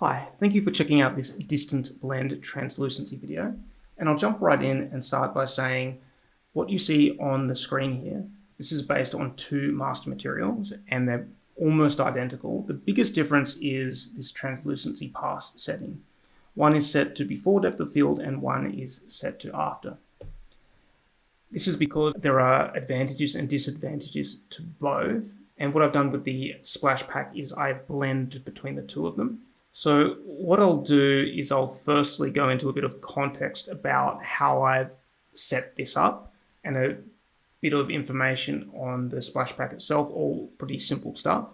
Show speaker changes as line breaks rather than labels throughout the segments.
Hi, thank you for checking out this distant blend translucency video. And I'll jump right in and start by saying what you see on the screen here, this is based on two master materials and they're almost identical. The biggest difference is this translucency pass setting. One is set to before depth of field and one is set to after. This is because there are advantages and disadvantages to both. And what I've done with the splash pack is I've blended between the two of them. So what I'll do is I'll firstly go into a bit of context about how I've set this up and a bit of information on the splash pack itself, all pretty simple stuff.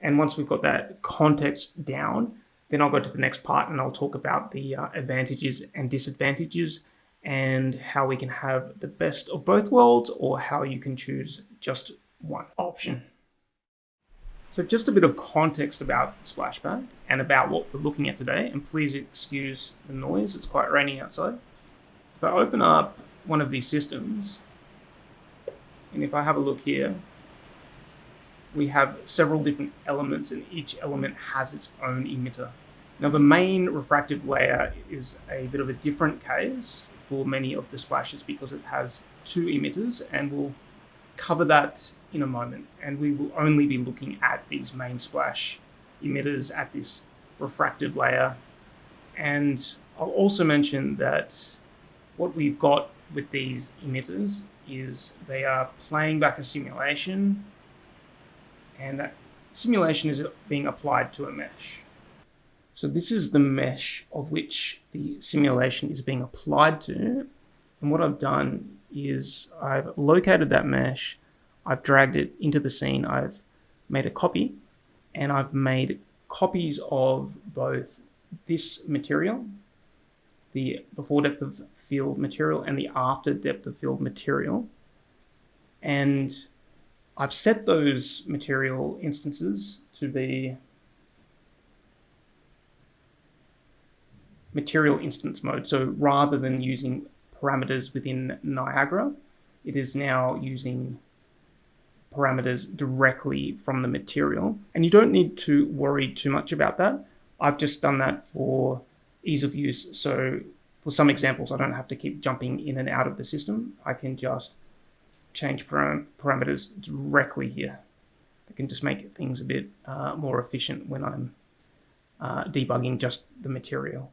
And once we've got that context down, then I'll go to the next part and I'll talk about the advantages and disadvantages and how we can have the best of both worlds or how you can choose just one option. So just a bit of context about the splash pack and about what we're looking at today, and please excuse the noise, it's quite rainy outside. If I open up one of these systems, and if I have a look here, we have several different elements and each element has its own emitter. Now the main refractive layer is a bit of a different case for many of the splashes because it has two emitters, and we'll cover that in a moment, and we will only be looking at these main splash emitters at this refractive layer. And I'll also mention that what we've got with these emitters is they are playing back a simulation, and that simulation is being applied to a mesh. So this is the mesh of which the simulation is being applied to. And what I've done is I've located that mesh, I've dragged it into the scene, I've made a copy, and I've made copies of both this material, the before depth of field material, and the after depth of field material. And I've set those material instances to be material instance mode. So rather than using parameters within Niagara, it is now using parameters directly from the material. And you don't need to worry too much about that. I've just done that for ease of use. So for some examples, I don't have to keep jumping in and out of the system. I can just change parameters directly here. I can just make things a bit more efficient when I'm debugging just the material.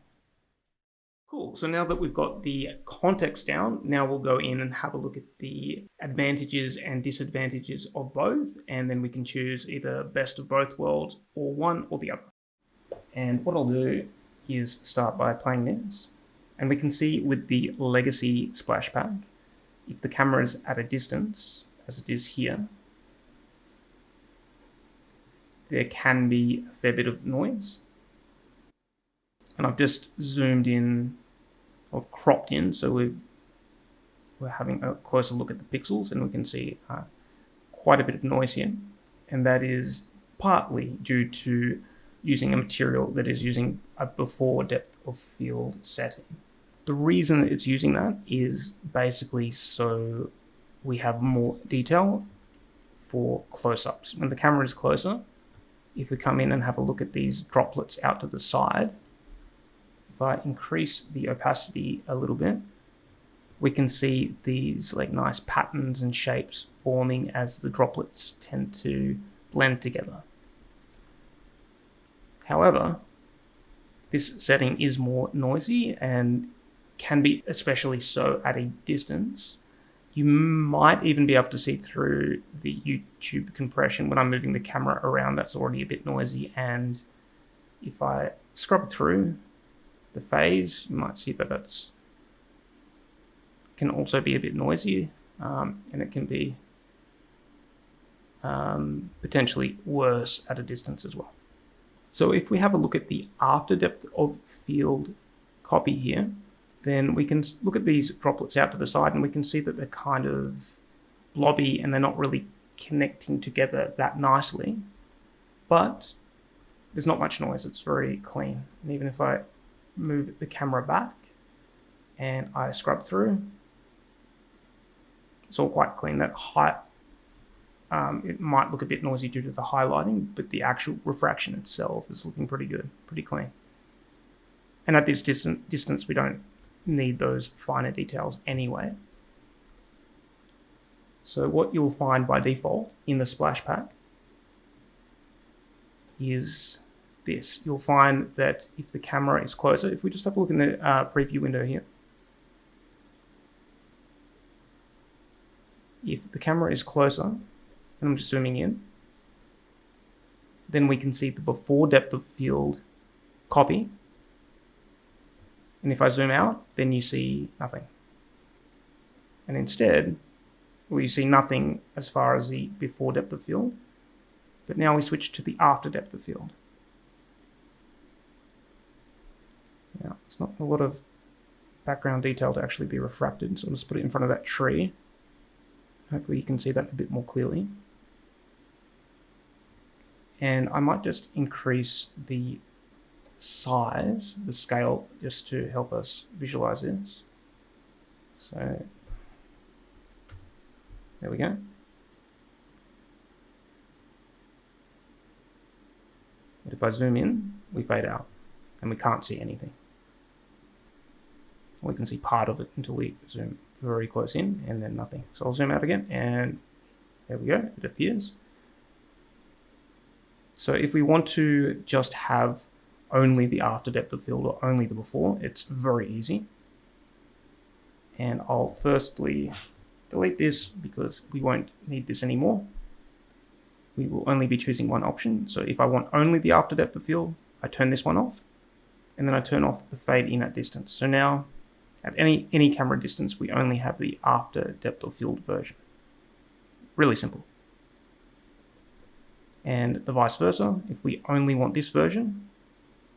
Cool, so now that we've got the context down, now we'll go in and have a look at the advantages and disadvantages of both, and then we can choose either best of both worlds or one or the other. And what I'll do is start by playing this, and we can see with the legacy splash pack, if the camera is at a distance, as it is here, there can be a fair bit of noise. And I've just zoomed in, I've cropped in, so we're having a closer look at the pixels, and we can see quite a bit of noise here. And that is partly due to using a material that is using a before depth of field setting. The reason it's using that is basically so we have more detail for close-ups. When the camera is closer, if we come in and have a look at these droplets out to the side, if I increase the opacity a little bit, we can see these like nice patterns and shapes forming as the droplets tend to blend together. However, this setting is more noisy and can be especially so at a distance. You might even be able to see through the YouTube compression when I'm moving the camera around. That's already a bit noisy, and if I scrub through the phase, you might see that that's can also be a bit noisy, and it can be potentially worse at a distance as well. So if we have a look at the after depth of field copy here, then we can look at these droplets out to the side and we can see that they're kind of blobby and they're not really connecting together that nicely, but there's not much noise, it's very clean. And even if I move the camera back and I scrub through, it's all quite clean. That height, it might look a bit noisy due to the highlighting, but the actual refraction itself is looking pretty good, pretty clean. And at this distance, we don't need those finer details anyway. So what you'll find by default in the splash pack is this. You'll find that if the camera is closer, if we just have a look in the preview window here, if the camera is closer, and I'm just zooming in, then we can see the before depth of field copy. And if I zoom out, then you see nothing. And instead, well, you see nothing as far as the before depth of field, but now we switch to the after depth of field. Now, it's not a lot of background detail to actually be refracted, so I'll just put it in front of that tree. Hopefully you can see that a bit more clearly. And I might just increase the size, the scale, just to help us visualize this. So there we go. But if I zoom in, we fade out and we can't see anything. We can see part of it until we zoom very close in and then nothing. So I'll zoom out again and there we go, it appears. So if we want to just have only the after depth of field or only the before, it's very easy. And I'll firstly delete this because we won't need this anymore. We will only be choosing one option. So if I want only the after depth of field, I turn this one off and then I turn off the fade in at distance. So now at any camera distance, we only have the after depth of field version. Really simple. And the vice versa, if we only want this version,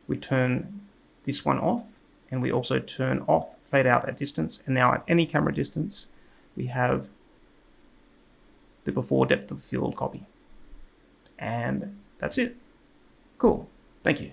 we turn this one off and we also turn off fade out at distance. And now at any camera distance, we have the before depth of field copy. And that's it. Cool. Thank you.